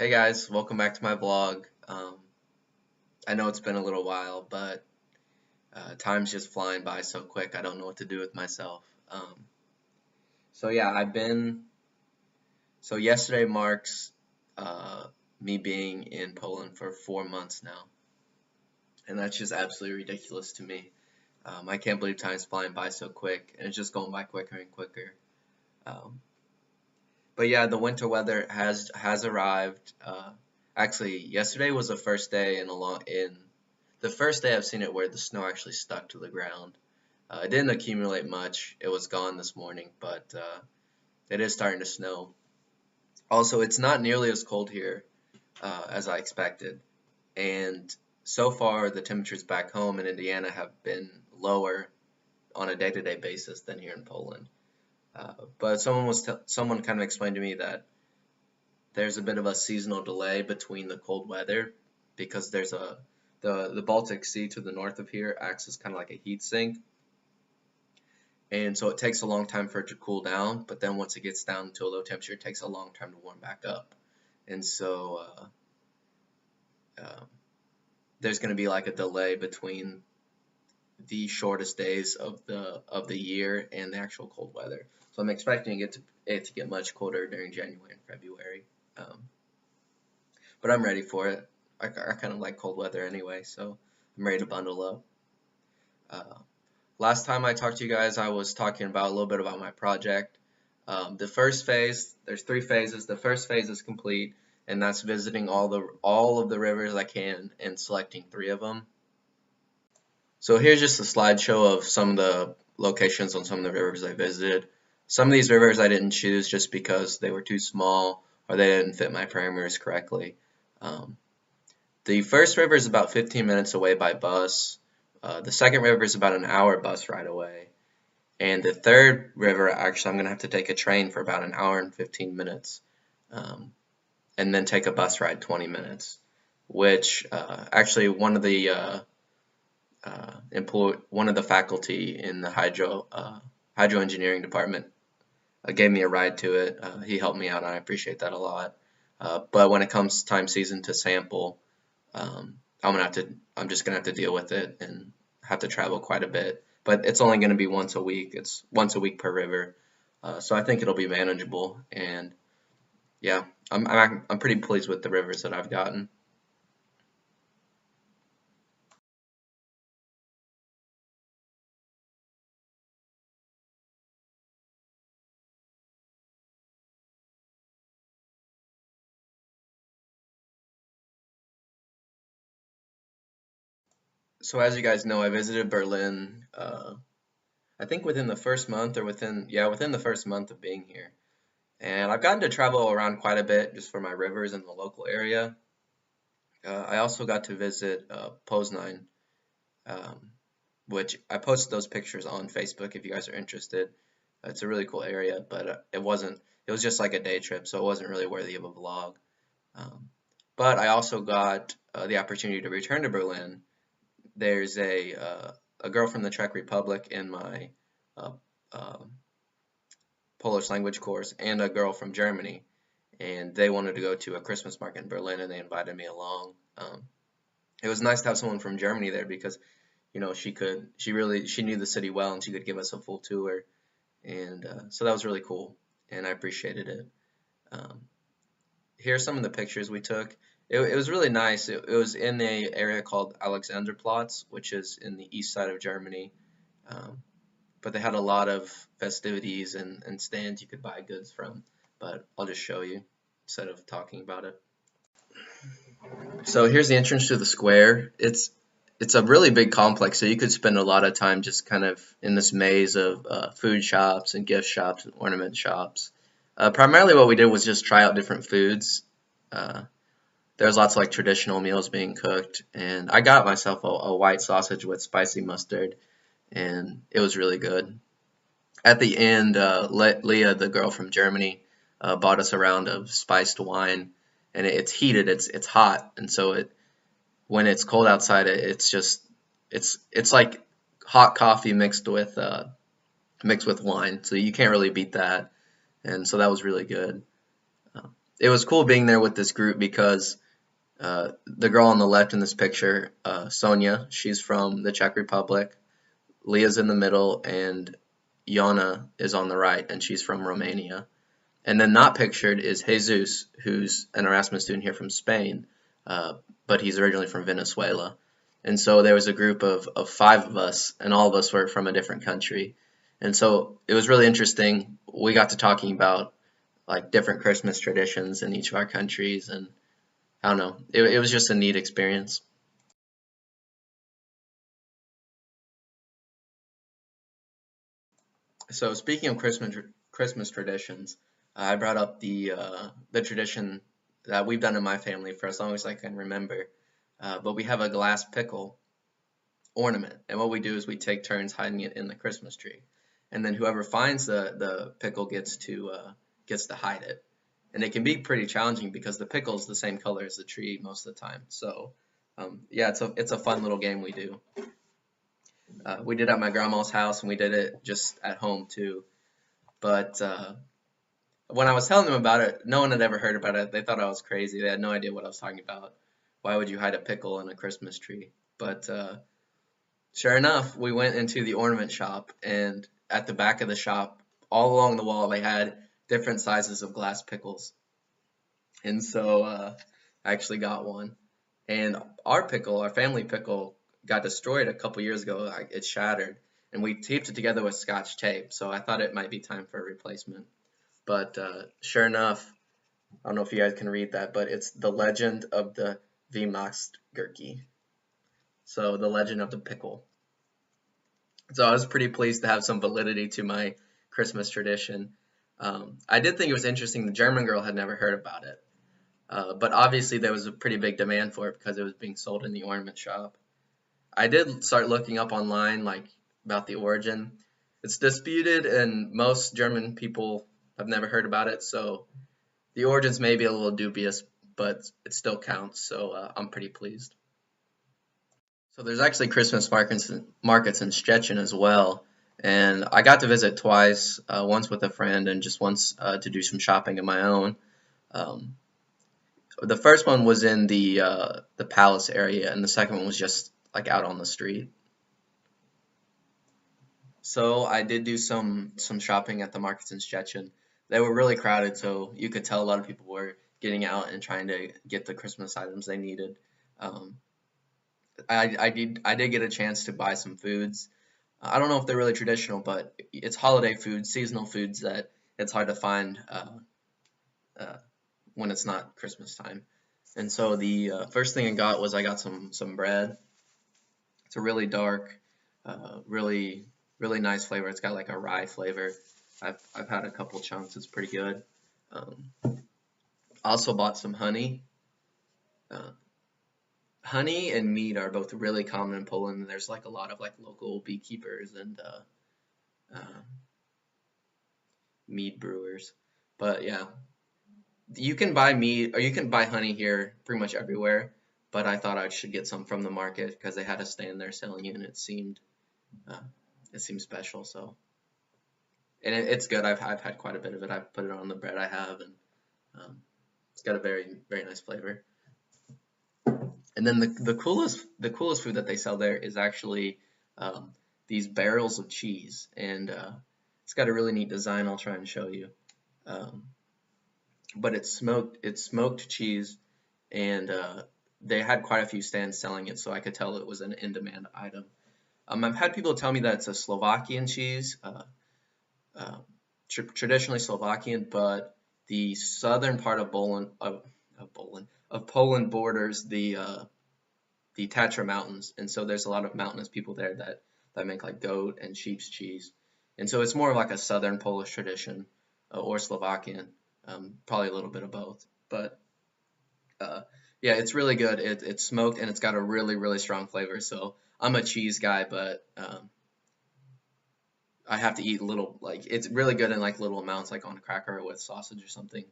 Hey guys, welcome back to my vlog. I know it's been a little while, but time's just flying by so quick. I don't know what to do with myself. So yeah, so yesterday marks uh, me being in Poland for 4 months now, and that's just absolutely ridiculous to me. I can't believe time's flying by so quick, and it's just going by quicker and quicker. Um, But yeah, the winter weather has arrived. Actually, yesterday was the first day in the first day I've seen it where the snow actually stuck to the ground. It didn't accumulate much. It was gone this morning, but it is starting to snow. Also, it's not nearly as cold here as I expected, and so far the temperatures back home in Indiana have been lower on a day-to-day basis than here in Poland. But someone kind of explained to me that there's a bit of a seasonal delay between the cold weather because the Baltic Sea to the north of here acts as kind of like a heat sink, and so it takes a long time for it to cool down. But then once it gets down to a low temperature, it takes a long time to warm back up, and so uh, there's going to be like a delay between the shortest days of the year and the actual cold weather. So I'm expecting it to get much colder during January and February. Um, but I'm ready for it. I kind of like cold weather anyway, so I'm ready to bundle up. Uh, Last time I talked to you guys, I was talking about a little bit about my project. The first phase, there's 3 phases. The first phase is complete, and that's visiting all of the rivers I can and selecting 3 of them. So here's just a slideshow of some of the locations on some of the rivers I visited. Some of these rivers I didn't choose just because they were too small or they didn't fit my parameters correctly. Um, The first river is about 15 minutes away by bus. The second river is about an hour bus ride away. And the third river, actually, I'm going to have to take a train for about an hour and 15 minutes. Um, and then take a bus ride 20 minutes. Which, actually, one of the faculty in the hydro engineering department gave me a ride to it. He helped me out, and I appreciate that a lot. But when it comes time season to sample, I'm just gonna have to deal with it and have to travel quite a bit. But it's only gonna be once a week. It's once a week per river, so I think it'll be manageable. And yeah, I'm pretty pleased with the rivers that I've gotten. So as you guys know, I visited Berlin. I think within the first month, or within the first month of being here. And I've gotten to travel around quite a bit just for my rivers in the local area. I also got to visit Poznan, um, which I posted those pictures on Facebook if you guys are interested. It's a really cool area, but it was just like a day trip, so it wasn't really worthy of a vlog. Um, but I also got the opportunity to return to Berlin. There's a girl from the Czech Republic in my uh, uh, Polish language course and a girl from Germany, and they wanted to go to a Christmas market in Berlin, and they invited me along. It was nice to have someone from Germany there because she knew the city well, and she could give us a full tour, and so that was really cool, and I appreciated it. Um, Here are some of the pictures we took. It was really nice. It was in a area called Alexanderplatz, which is in the east side of Germany. Um, but they had a lot of festivities and stands you could buy goods from. But I'll just show you instead of talking about it. So here's the entrance to the square. It's a really big complex, so you could spend a lot of time just kind of in this maze of food shops and gift shops and ornament shops. Primarily what we did was just try out different foods. Uh, there was lots of like traditional meals being cooked, and I got myself a white sausage with spicy mustard, and it was really good. At the end, Leah, the girl from Germany, bought us a round of spiced wine, and it's heated, it's hot, and so it when it's cold outside, it's just it's like hot coffee mixed with wine, so you can't really beat that, and so that was really good. it was cool being there with this group because the girl on the left in this picture, Sonia, she's from the Czech Republic. Leah's in the middle, and Yana is on the right, and she's from Romania. And then not pictured is Jesus, who's an Erasmus student here from Spain, uh, but he's originally from Venezuela. And so there was a group of five of us, and all of us were from a different country. And so it was really interesting. We got to talking about like different Christmas traditions in each of our countries, and I don't know, it was just a neat experience. So speaking of Christmas traditions, I brought up the tradition that we've done in my family for as long as I can remember. But we have a glass pickle ornament, and what we do is we take turns hiding it in the Christmas tree, and then whoever finds the pickle gets to hide it. And it can be pretty challenging because the pickle is the same color as the tree most of the time. So yeah, it's a fun little game we do. We did it at my grandma's house, and we did it just at home too. But when I was telling them about it, no one had ever heard about it. They thought I was crazy. They had no idea what I was talking about. Why would you hide a pickle in a Christmas tree? But sure enough, we went into the ornament shop, and at the back of the shop, all along the wall, they had different sizes of glass pickles. And so I actually got one. And our pickle, our family pickle, got destroyed a couple years ago. It shattered, and we taped it together with Scotch tape. So I thought it might be time for a replacement. But sure enough, I don't know if you guys can read that, but it's the legend of the Gurki. So the legend of the pickle. So I was pretty pleased to have some validity to my Christmas tradition. I did think it was interesting. The German girl had never heard about it, but obviously there was a pretty big demand for it because it was being sold in the ornament shop. I did start looking up online, like about the origin. It's disputed, and most German people have never heard about it, so the origins may be a little dubious, but it still counts. So I'm pretty pleased. So there's actually Christmas markets in Szczecin as well, and I got to visit twice, once with a friend and just once to do some shopping of my own. Um, the first one was in the palace area, and the second one was just like out on the street. So I did do some shopping at the markets in Szczecin. They were really crowded, so you could tell a lot of people were getting out and trying to get the Christmas items they needed. Um, I did get a chance to buy some foods. I don't know if they're really traditional, but it's holiday foods, seasonal foods that it's hard to find uh, when it's not Christmas time. And so the first thing I got some bread. It's a really dark, really nice flavor. It's got like a rye flavor. I've had a couple chunks. It's pretty good. Um, I also bought some honey. Uh, Honey and mead are both really common in Poland. There's like a lot of like local beekeepers and uh, mead brewers. But yeah, you can buy mead or you can buy honey here pretty much everywhere. But I thought I should get some from the market because they had a stand there selling it, and uh, it seemed special. So and it's good. I've had quite a bit of it. I've put it on the bread I have, and um, it's got a very nice flavor. And then the coolest food that they sell there is actually um, these barrels of cheese, and it's got a really neat design. I'll try and show you. Um, but it's smoked cheese, and they had quite a few stands selling it, so I could tell it was an in-demand item. I've had people tell me that it's a Slovakian cheese, uh, traditionally Slovakian, but the southern part of Poland borders the Tatra Mountains, and so there's a lot of mountainous people there that make like goat and sheep's cheese, and so it's more of like a southern Polish tradition or Slovakian, probably a little bit of both. But uh, yeah, it's really good. It's smoked and it's got a really strong flavor. So I'm a cheese guy, but I have to eat little like it's really good in like little amounts, like on a cracker or with sausage or something,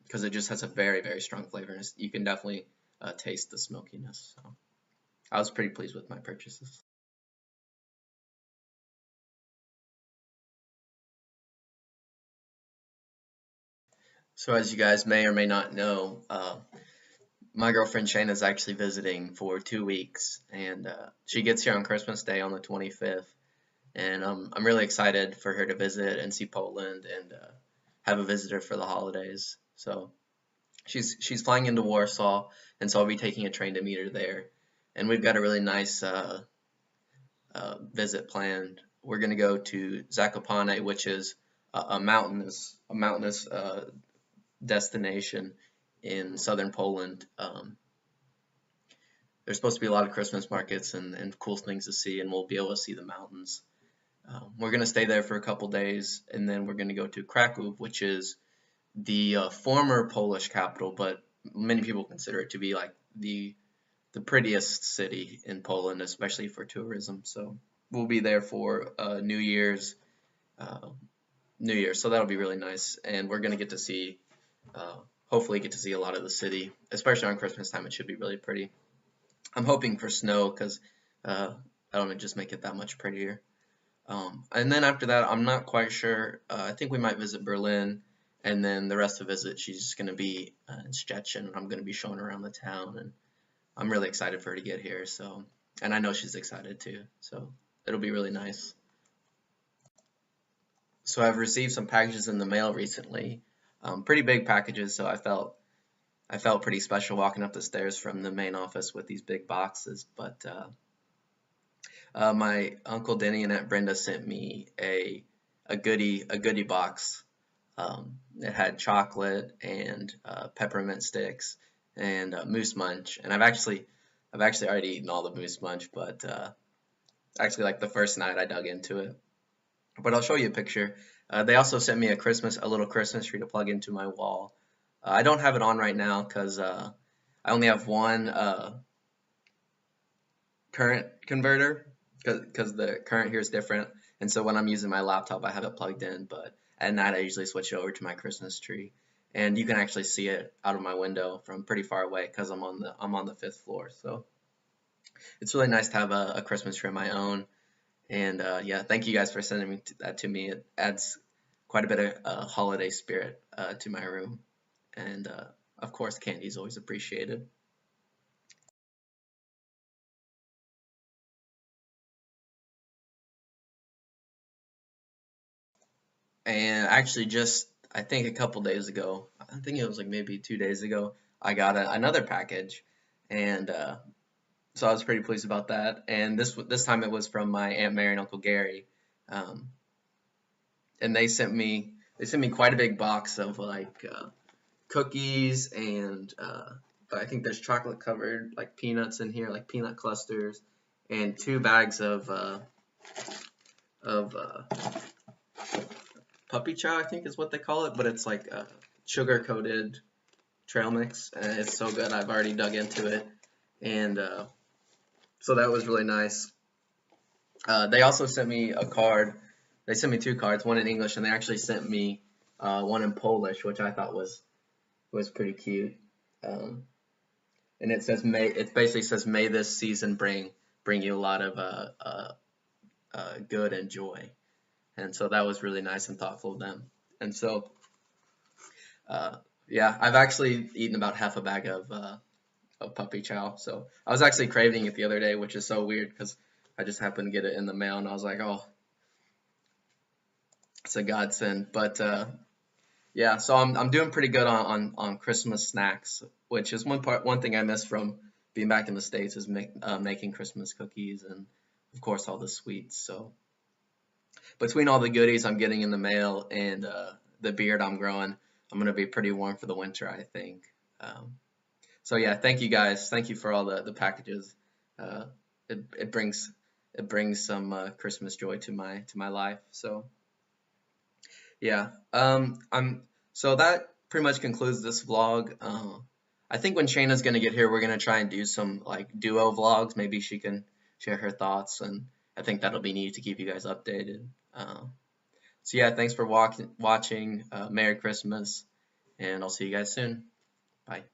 because it just has a very strong flavor. And you can definitely taste the smokiness. So I was pretty pleased with my purchases. So as you guys may or may not know, my girlfriend Shayna is actually visiting for 2 weeks, and she gets here on Christmas Day on the 25th, and I'm really excited for her to visit and see Poland and have a visitor for the holidays. So she's flying into Warsaw, and so I'll be taking a train to meet her there, and we've got a really nice visit planned. We're gonna go to Zakopane, which is a mountainous destination in southern Poland. There's supposed to be a lot of Christmas markets and cool things to see, and we'll be able to see the mountains. We're going to stay there for a couple days, and then we're going to go to Krakow, which is the former Polish capital, but many people consider it to be like the prettiest city in Poland, especially for tourism. So we'll be there for New Year's. Uh, New Year's, so that'll be really nice, and we're going to get to see, hopefully, get to see a lot of the city, especially on Christmas time. It should be really pretty. I'm hoping for snow because that'll just make it that much prettier. And then after that, I'm not quite sure. I think we might visit Berlin, and then the rest of the visit, she's just going to be in Stettin, and I'm going to be showing around the town, and I'm really excited for her to get here. So, and I know she's excited too. So it'll be really nice. So I've received some packages in the mail recently, pretty big packages. So I felt pretty special walking up the stairs from the main office with these big boxes. But my Uncle Denny and Aunt Brenda sent me a goodie box. It had chocolate and peppermint sticks and moose munch. And I've actually already eaten all the moose munch, but actually like the first night I dug into it. But I'll show you a picture. They also sent me a little Christmas tree to plug into my wall. I don't have it on right now because I only have one current converter because the current here is different. And so when I'm using my laptop, I have it plugged in. But at night, I usually switch it over to my Christmas tree, and you can actually see it out of my window from pretty far away because I'm on the fifth floor. So it's really nice to have a Christmas tree of my own. And yeah, thank you guys for sending that to me. It adds quite a bit of holiday spirit to my room. And of course, candy is always appreciated. And actually, I think a couple days ago, I think it was like maybe 2 days ago, I got another package, and so I was pretty pleased about that. And this time it was from my Aunt Mary and Uncle Gary, um, and they sent me quite a big box of like cookies and I think there's chocolate covered like peanuts in here, like peanut clusters, and 2 bags of puppy chow, I think is what they call it, but it's like sugar coated trail mix, and it's so good. I've already dug into it, and so that was really nice. They also sent me a card. They sent me 2 cards, one in English, and they actually sent me one in Polish, which I thought was pretty cute. Um, and it says may. It basically says may this season bring you a lot of good and joy. And so that was really nice and thoughtful of them. And so uh, yeah, I've actually eaten about half a bag of puppy chow. So I was actually craving it the other day, which is so weird because I just happened to get it in the mail, and I was like, oh, it's a godsend. But yeah, so I'm doing pretty good on Christmas snacks, which is one thing I miss from being back in the States is making Christmas cookies and of course all the sweets. So between all the goodies I'm getting in the mail and the beard I'm growing, I'm gonna be pretty warm for the winter, I think. So yeah, thank you guys. Thank you for all the packages. Uh, it brings some Christmas joy to my life. So yeah, so that pretty much concludes this vlog. I think when Shayna's gonna get here, we're gonna try and do some like duo vlogs. Maybe she can share her thoughts, and I think that'll be neat to keep you guys updated. So yeah, thanks for watching. Merry Christmas, and I'll see you guys soon. Bye.